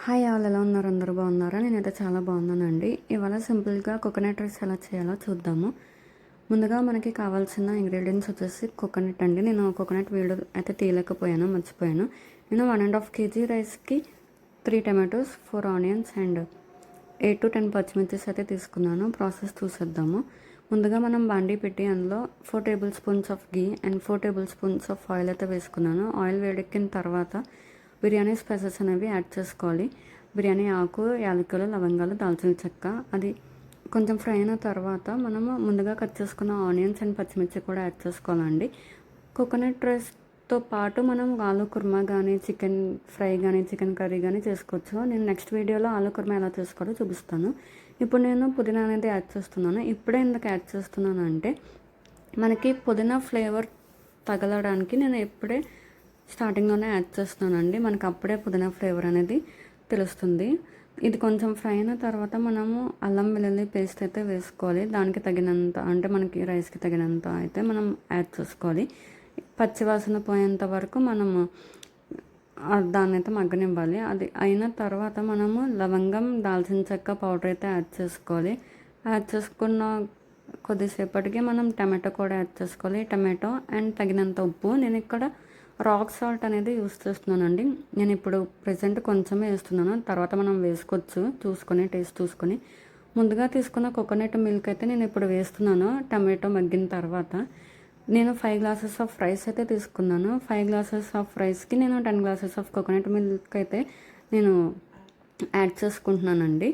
Hi all, ఎలా ఉన్నారు? అందరూ బాగున్నారా? నేనైతే చాలా బాగున్నానండి. ఇవాళ సింపుల్గా కోకోనట్ రైస్ ఎలా చేయాలో చూద్దాము. ముందుగా మనకి కావాల్సిన ఇంగ్రీడియంట్స్ వచ్చేసి కోకోనట్ అండి. నేను కోకోనట్ వీడియో అయితే తీయలేకపోయాను, మర్చిపోయాను. నేను 1.5 kg రైస్కి 3 టమాటోస్, 4 ఆనియన్స్ అండ్ 8 to 10 పచ్చిమిర్చిస్ అయితే తీసుకున్నాను. ప్రాసెస్ చూసేద్దాము. ముందుగా మనం బాండీ పెట్టి అందులో 4 table spoons of ghee and 4 table spoons of oil అయితే వేసుకున్నాను. ఆయిల్ వేడెక్కిన తర్వాత బిర్యానీ స్పైసెస్ అనేవి యాడ్ చేసుకోవాలి. బిర్యానీ ఆకు, యాలకులు, లవంగాలు, దాల్చిన చెక్క. అది కొంచెం ఫ్రై అయిన తర్వాత మనము ముందుగా కట్ చేసుకున్న ఆనియన్స్ అండ్ పచ్చిమిర్చి కూడా యాడ్ చేసుకోవాలండి. కోకోనట్ రైస్తో పాటు మనం ఆలు కుర్మా కానీ, చికెన్ ఫ్రై కానీ, చికెన్ కర్రీ కానీ చేసుకోవచ్చు. నేను నెక్స్ట్ వీడియోలో ఆలు కుర్మా ఎలా చేసుకోవాలో చూపిస్తాను. ఇప్పుడు నేను పుదీనా అనేది యాడ్ చేస్తున్నాను. ఇప్పుడే ఎందుకు యాడ్ చేస్తున్నాను అంటే మనకి పుదీనా ఫ్లేవర్ తగలడానికి నేను ఇప్పుడే స్టార్టింగ్లోనే యాడ్ చేస్తున్నానండి. మనకు అప్పుడే పుదీనా ఫ్లేవర్ అనేది తెలుస్తుంది. ఇది కొంచెం ఫ్రై అయిన తర్వాత మనము అల్లం వెల్లుల్లి పేస్ట్ అయితే వేసుకోవాలి. దానికి తగినంత, అంటే మనకి రైస్కి తగినంత అయితే మనం యాడ్ చేసుకోవాలి. పచ్చివాసన పోయేంత వరకు మనము దాన్ని అయితే మగ్గనివ్వాలి. అది అయిన తర్వాత మనము లవంగం, దాల్చిన చెక్క పౌడర్ అయితే యాడ్ చేసుకోవాలి. యాడ్ చేసుకున్న కొద్దిసేపటికి మనం టమాటో కూడా యాడ్ చేసుకోవాలి. టమాటో అండ్ తగినంత ఉప్పు. నేను ఇక్కడ రాక్ సాల్ట్ అనేది యూస్ చేస్తున్నానండి. నేను ఇప్పుడు ప్రెసెంట్ కొంచెమే వేస్తున్నాను, తర్వాత మనం వేసుకోవచ్చు చూసుకొని, టేస్ట్ చూసుకొని. ముందుగా తీసుకున్న కోకోనట్ మిల్క్ అయితే నేను ఇప్పుడు వేస్తున్నాను. టమాటో మగ్గిన తర్వాత నేను 5 గ్లాసెస్ ఆఫ్ రైస్ అయితే తీసుకున్నాను. 5 గ్లాసెస్ ఆఫ్ రైస్కి నేను 10 గ్లాసెస్ ఆఫ్ కోకోనట్ మిల్క్ అయితే నేను యాడ్ చేసుకుంటున్నానండి.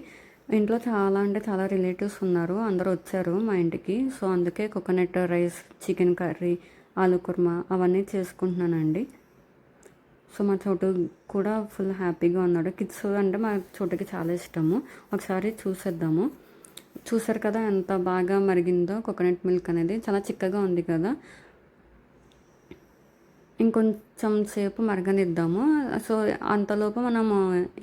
ఇంట్లో చాలా అంటే చాలా రిలేటివ్స్ ఉన్నారు, అందరూ వచ్చారు మా ఇంటికి. సో అందుకే కోకోనట్ రైస్, చికెన్ కర్రీ, ఆలు కుర్మా అవన్నీ చేసుకుంటున్నానండి. సో మా చోటు కూడా ఫుల్ హ్యాపీగా ఉన్నాడు. కిడ్స్ అంటే మా చోటుకి చాలా ఇష్టము. ఒకసారి చూసేద్దాము. చూసారు కదా ఎంత బాగా మరిగిందో కోకోనట్ మిల్క్ అనేది, చాలా చిక్కగా ఉంది కదా. ఇంకొంచెం సేపు మరగనిద్దాము. సో అంతలోపు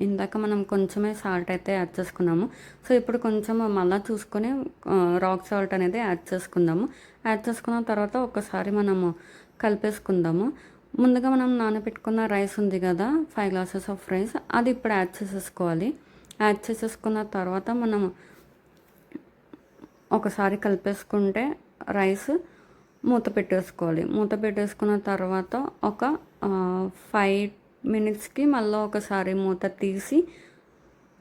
ఇందాక మనం కొంచెమే సాల్ట్ అయితే యాడ్ చేసుకున్నాము. సో ఇప్పుడు కొంచెం మళ్ళీ చూసుకొని రాక్ సాల్ట్ అనేది యాడ్ చేసుకుందాము. యాడ్ చేసుకున్న తర్వాత ఒకసారి మనము కలిపేసుకుందాము. ముందుగా మనం నానబెట్టుకున్న రైస్ ఉంది కదా, 5 గ్లాసెస్ ఆఫ్ రైస్, అది ఇప్పుడు యాడ్ చేసేసుకోవాలి. యాడ్ చేసేసుకున్న తర్వాత మనం ఒకసారి కలిపేసుకుంటే రైస్ మూత పెట్టేసుకోవాలి. మూత పెట్టేసుకున్న తర్వాత ఒక 5 minutesకి మళ్ళీ ఒకసారి మూత తీసి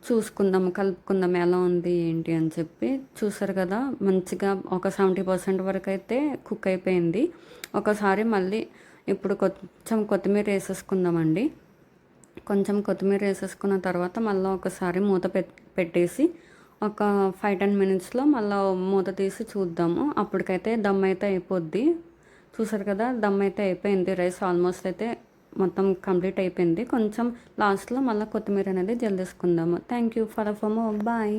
చూసుకుందాము, కలుపుకుందాం ఎలా ఉంది ఏంటి అని చెప్పి. చూసారు కదా మంచిగా ఒక 70% వరకు అయితే కుక్ అయిపోయింది. ఒకసారి మళ్ళీ ఇప్పుడు కొంచెం కొత్తిమీర వేసేసుకుందామండి. కొంచెం కొత్తిమీర వేసేసుకున్న తర్వాత మళ్ళీ ఒకసారి మూత పెట్టేసి ఒక 5-10 minutesలో మళ్ళీ మూత తీసి చూద్దాము. అప్పటికైతే దమ్ అయితే అయిపోద్ది. చూసారు కదా దమ్ అయితే అయిపోయింది. రైస్ ఆల్మోస్ట్ అయితే మొత్తం కంప్లీట్ అయిపోయింది. కొంచెం లాస్ట్లో మళ్ళీ కొత్తిమీర అనేది జల్లేసుకుందాము. Thank you for more. Bye.